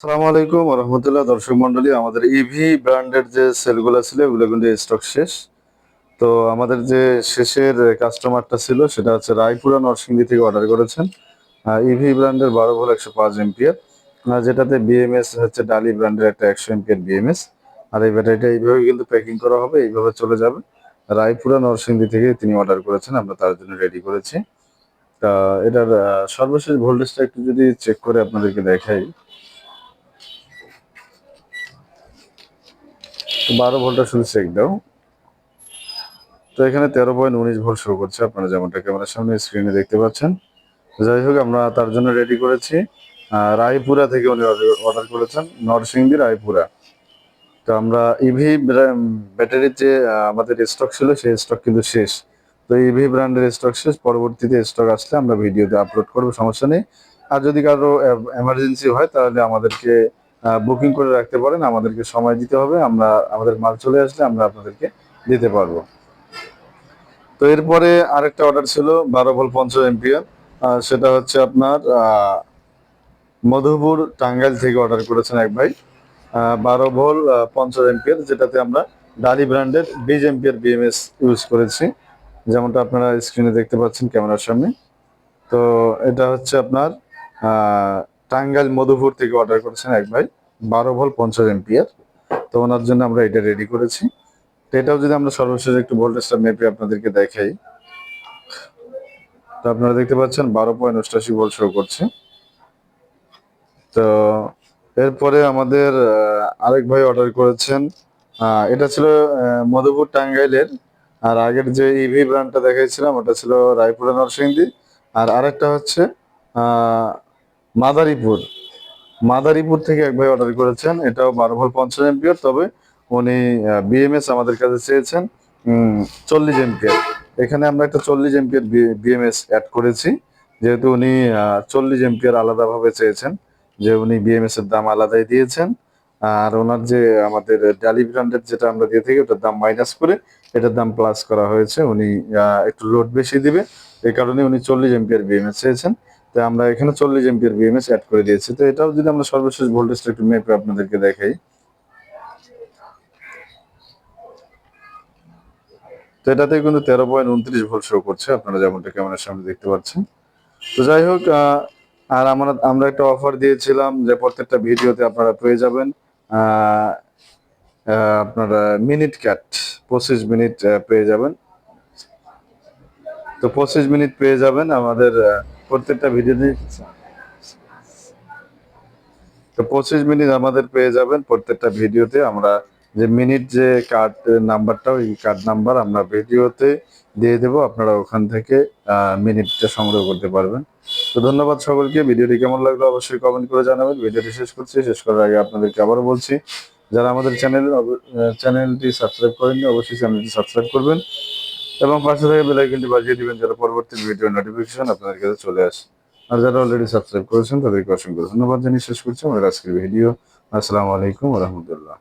আসসালামু আলাইকুম রহমতুল্লাহ। দর্শক মন্ডলী, আমাদের ইভি ব্র্যান্ডের যে সেলগুলো ছিল ওগুলো কিন্তু স্টক শেষ। তো আমাদের যে শেষের কাস্টমারটা ছিল সেটা হচ্ছে রায়পুরা নরসিংদী থেকে অর্ডার করেছেন ইভি ব্র্যান্ডের 12 ভোল্ট 105 এম্পিয়ার, যেটাতে বিএমএস হচ্ছে ডালি ব্র্যান্ডের একটা 100 এম্পিয়ার বিএমএস। আর এই ব্যাটারিটা এইভাবে কিন্তু প্যাকিং করা হবে, এইভাবে চলে যাবে। রায়পুরা নরসিংদী থেকে তিনি অর্ডার করেছেন, আমরা তার জন্য রেডি করেছি। তা এটার সর্বশেষ ভোল্টেজটা একটু যদি চেক করে আপনাদেরকে দেখাই। 12 ভোল্টটা শুধু চেক দাও। তো এখানে 13.19 ভোল্ট শো করছে, আপনারা যেমনটা ক্যামেরার সামনে স্ক্রিনে দেখতে পাচ্ছেন। যাই হোক, আমরা তার জন্য রেডি করেছি। রায়পুরা থেকে উনি অর্ডার করেছেন, নরসিংদী রায়পুরা। তো আমরা ইভি ব্যাটারির যে আমাদের স্টক ছিল সেই স্টক কিন্তু শেষ। তো ইভি ব্র্যান্ডের স্টক শেষ, পরবর্তীতে স্টক আসলে আমরা ভিডিওতে আপলোড করবো, সমস্যা নেই। আর যদি কারো এমার্জেন্সি হয় তাহলে আমাদেরকে বুকিং করে রাখতে পারেন, আমাদেরকে সময় দিতে হবে, আমরা আমাদের মাল চলে আসলে আমরা আপনাদেরকে দিতে পারবো। তো এরপরে আরেকটা অর্ডার ছিল 12 ভোল্ট 50 এম্পিয়ার, সেটা হচ্ছে আপনার মধুপুর টাঙ্গাইল থেকে অর্ডার করেছেন এক ভাই। 12 ভোল্ট 50 এম্পিয়ার, যেটাতে আমরা ডালি ব্র্যান্ডের 20 এম্পিয়ার বিএমএস ইউজ করেছি, যেমনটা আপনারা স্ক্রিনে দেখতে পাচ্ছেন ক্যামেরার সামনে। তো এটা হচ্ছে আপনার টাঙ্গাইল মধুপুর থেকে অর্ডার করেছেন এক ভাই, 12 ভোল্ট 50 এম্পিয়ার। তো ওনার জন্য আমরা এটা রেডি করেছি। তো এটাও যদি আমরা সর্বশেষ একটু ভোল্টেজটা মেপে আপনাদেরকে দেখাই। তো আপনারা দেখতে পাচ্ছেন 12.88 ভোল্ট শো করছে। তো এরপরে আমাদের আরেক ভাই অর্ডার করেছেন, এটা ছিল মধুপুর টাঙ্গাইলের। আর আগের যে ইভি ব্র্যান্ডটা দেখাইছিলাম ওটা ছিল রায়পুরা নরসিংদী। আর আরেকটা হচ্ছে মাদারীপুর মাদারীপুর থেকে এক ভাই অর্ডার করেছেন, এটাও 12 ভোল্ট 50 এম্পিয়ার। তবে উনি বিএমএস আমাদের কাছে চেয়েছেন 40 এম্পিয়ার। এখানে আমরা একটা 40 এম্পিয়ার বিএমএস অ্যাড করেছি, যেহেতু উনি 40 এম্পিয়ার আলাদাভাবে চেয়েছেন, যে উনি বিএমএস এর দাম আলাদাই দিয়েছেন। আর ওনার যে আমাদের ডালি ব্র্যান্ডের যেটা আমরা দিয়ে থাকি ওটার দাম মাইনাস করে এটার দাম প্লাস করা হয়েছে। উনি একটু লোড বেশি দিবে, এই কারণে উনি 40 এম্পিয়ার বিএমএস চেয়েছেন। তো আমরা এখানে 40 এম্পিয়ার বিএমএস অ্যাড করে দিয়েছি। তো এটাও যদি আমরা সর্বশেষ ভোল্টেজটা একটু মেপে আপনাদেরকে দেখাই। তো এটাতে কিন্তু 13.29 ভোল্ট শো করছে, আপনারা যেমনটা ক্যামেরার সামনে দেখতে পাচ্ছেন। তো যাই হোক, আর আমরা একটা অফার দিয়েছিলাম যে প্রত্যেকটা ভিডিওতে আপনারা পেয়ে যাবেন আপনারা মিনিট ক্যাট 25 মিনিট পেয়ে যাবেন। তো 25 মিনিট পেয়ে যাবেন আমাদের প্রত্যেকটা ভিডিওতে। তো 25 মিনিট আমাদের পেয়ে যাবেন প্রত্যেকটা ভিডিওতে। আমরা যে মিনিট যে কার্ড নাম্বারটা, ওই কার্ড নাম্বার আমরা ভিডিওতে দিয়ে দেব, আপনারা ওখান থেকে মিনিটটা সংগ্রহ করতে পারবেন। তো ধন্যবাদ সকলকে। ভিডিওটি কেমন লাগলো অবশ্যই কমেন্ট করে জানাবেন। ভিডিওটি শেষ করছি, শেষ করার আগে আপনাদেরকে আবারও বলছি, যারা আমাদের চ্যানেলটি সাবস্ক্রাইব করেননি অবশ্যই চ্যানেলটি সাবস্ক্রাইব করবেন এবং পাশে থেকে বেল আইকনটি বাজিয়ে দিবেন, যারা পরবর্তী ভিডিও নোটিফিকেশন আপনাদের কাছে চলে আসে। আর যারা অলরেডি সাবস্ক্রাইব করেছেন তাদেরকে অসংখ্য ধন্যবাদ জানিয়ে শেষ করছি আমাদের আজকের ভিডিও। আসসালামু আলাইকুম ওয়া রাহমাতুল্লাহ।